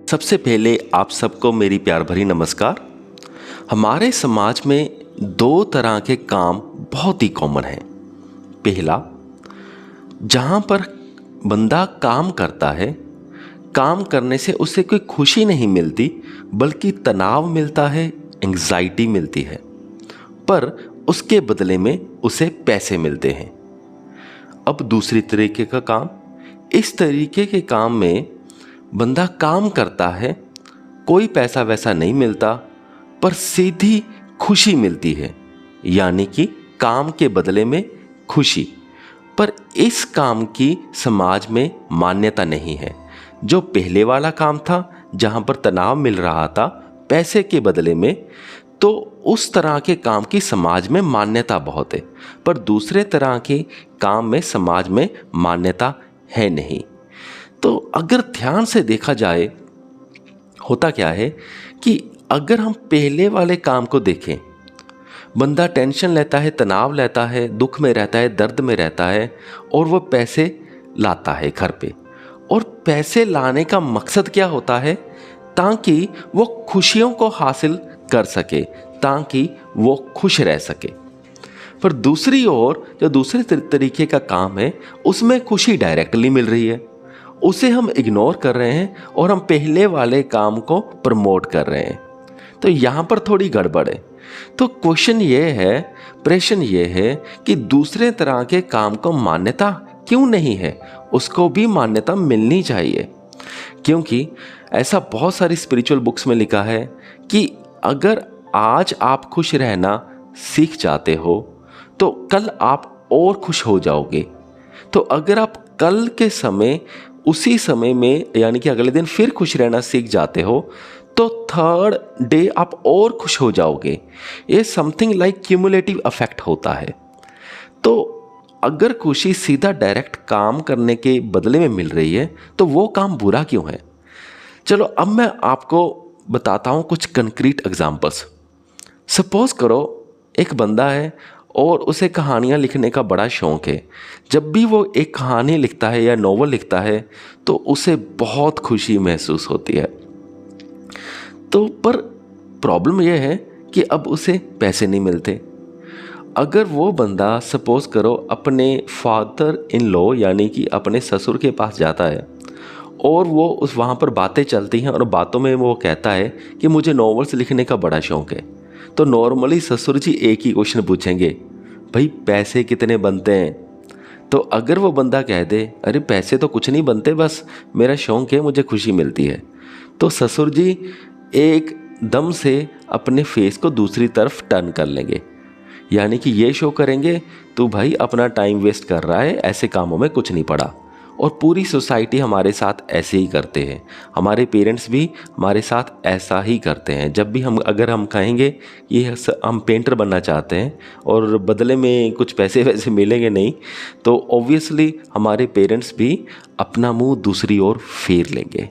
सबसे पहले आप सबको मेरी प्यार भरी नमस्कार। हमारे समाज में दो तरह के काम बहुत ही कॉमन हैं। पहला, जहाँ पर बंदा काम करता है, काम करने से उसे कोई खुशी नहीं मिलती बल्कि तनाव मिलता है, एंग्जाइटी मिलती है, पर उसके बदले में उसे पैसे मिलते हैं। अब दूसरी तरीके का काम, इस तरीके के काम में बंदा काम करता है, कोई पैसा वैसा नहीं मिलता, पर सीधी खुशी मिलती है, यानी कि काम के बदले में खुशी। पर इस काम की समाज में मान्यता नहीं है। जो पहले वाला काम था जहां पर तनाव मिल रहा था पैसे के बदले में, तो उस तरह के काम की समाज में मान्यता बहुत है, पर दूसरे तरह के काम में समाज में मान्यता है नहीं। तो अगर ध्यान से देखा जाए, होता क्या है कि अगर हम पहले वाले काम को देखें, बंदा टेंशन लेता है, तनाव लेता है, दुख में रहता है, दर्द में रहता है, और वो पैसे लाता है घर पे। और पैसे लाने का मकसद क्या होता है? ताकि वो खुशियों को हासिल कर सके, ताकि वो खुश रह सके। पर दूसरी ओर जो दूसरे तरीके का काम है, उसमें खुशी डायरेक्टली मिल रही है, उसे हम इग्नोर कर रहे हैं और हम पहले वाले काम को प्रमोट कर रहे हैं। तो यहाँ पर थोड़ी गड़बड़ है। तो क्वेश्चन ये है, प्रश्न ये है कि दूसरे तरह के काम को मान्यता क्यों नहीं है? उसको भी मान्यता मिलनी चाहिए, क्योंकि ऐसा बहुत सारी स्पिरिचुअल बुक्स में लिखा है कि अगर आज आप खुश रहना सीख जाते हो तो कल आप और खुश हो जाओगे। तो अगर आप कल के समय उसी समय में, यानी कि अगले दिन फिर खुश रहना सीख जाते हो, तो थर्ड डे आप और खुश हो जाओगे। ये समथिंग लाइक क्यूमुलेटिव इफेक्ट होता है। तो अगर खुशी सीधा डायरेक्ट काम करने के बदले में मिल रही है, तो वो काम बुरा क्यों है? चलो अब मैं आपको बताता हूँ कुछ कंक्रीट एग्जांपल्स। सपोज करो एक बंदा है और उसे कहानियाँ लिखने का बड़ा शौक़ है। जब भी वो एक कहानी लिखता है या नोवेल लिखता है तो उसे बहुत खुशी महसूस होती है। तो पर प्रॉब्लम यह है कि अब उसे पैसे नहीं मिलते। अगर वो बंदा सपोज करो अपने फादर इन लॉ, यानी कि अपने ससुर के पास जाता है और वो वहाँ पर बातें चलती हैं और बातों में वो कहता है कि मुझे नॉवेल्स लिखने का बड़ा शौक़ है, तो नॉर्मली ससुर जी एक ही क्वेश्चन पूछेंगे, भाई पैसे कितने बनते हैं? तो अगर वो बंदा कह दे, अरे पैसे तो कुछ नहीं बनते, बस मेरा शौक़ है, मुझे खुशी मिलती है, तो ससुर जी एक दम से अपने फेस को दूसरी तरफ टर्न कर लेंगे, यानी कि ये शो करेंगे, तू भाई अपना टाइम वेस्ट कर रहा है, ऐसे कामों में कुछ नहीं पड़ा। और पूरी सोसाइटी हमारे साथ ऐसे ही करते हैं, हमारे पेरेंट्स भी हमारे साथ ऐसा ही करते हैं। जब भी अगर हम कहेंगे कि हम पेंटर बनना चाहते हैं और बदले में कुछ पैसे वैसे मिलेंगे नहीं, तो ऑब्वियसली हमारे पेरेंट्स भी अपना मुंह दूसरी ओर फेर लेंगे।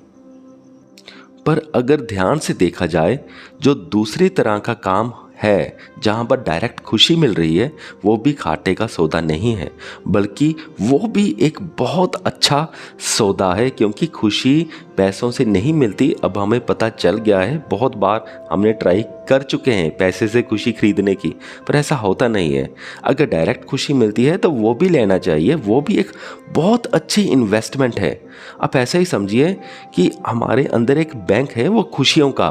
पर अगर ध्यान से देखा जाए, जो दूसरी तरह का काम है जहाँ पर डायरेक्ट खुशी मिल रही है, वो भी घाटे का सौदा नहीं है, बल्कि वो भी एक बहुत अच्छा सौदा है, क्योंकि खुशी पैसों से नहीं मिलती। अब हमें पता चल गया है, बहुत बार हमने ट्राई कर चुके हैं पैसे से खुशी खरीदने की, पर ऐसा होता नहीं है। अगर डायरेक्ट खुशी मिलती है तो वो भी लेना चाहिए, वो भी एक बहुत अच्छी इन्वेस्टमेंट है। आप ऐसा ही समझिए कि हमारे अंदर एक बैंक है वो खुशियों का।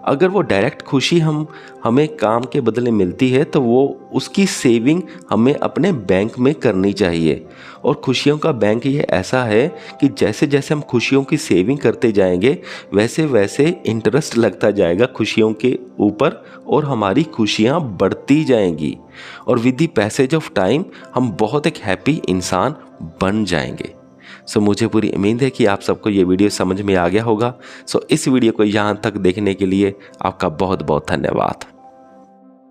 अगर वो डायरेक्ट खुशी हमें काम के बदले मिलती है, तो वो उसकी सेविंग हमें अपने बैंक में करनी चाहिए। और खुशियों का बैंक ये ऐसा है कि जैसे जैसे हम खुशियों की सेविंग करते जाएंगे, वैसे वैसे इंटरेस्ट लगता जाएगा खुशियों के ऊपर, और हमारी खुशियाँ बढ़ती जाएंगी, और with the passage of time हम बहुत एक हैप्पी इंसान बन जाएंगे। सो मुझे पूरी उम्मीद है कि आप सबको ये वीडियो समझ में आ गया होगा। सो इस वीडियो को यहाँ तक देखने के लिए आपका बहुत बहुत धन्यवाद।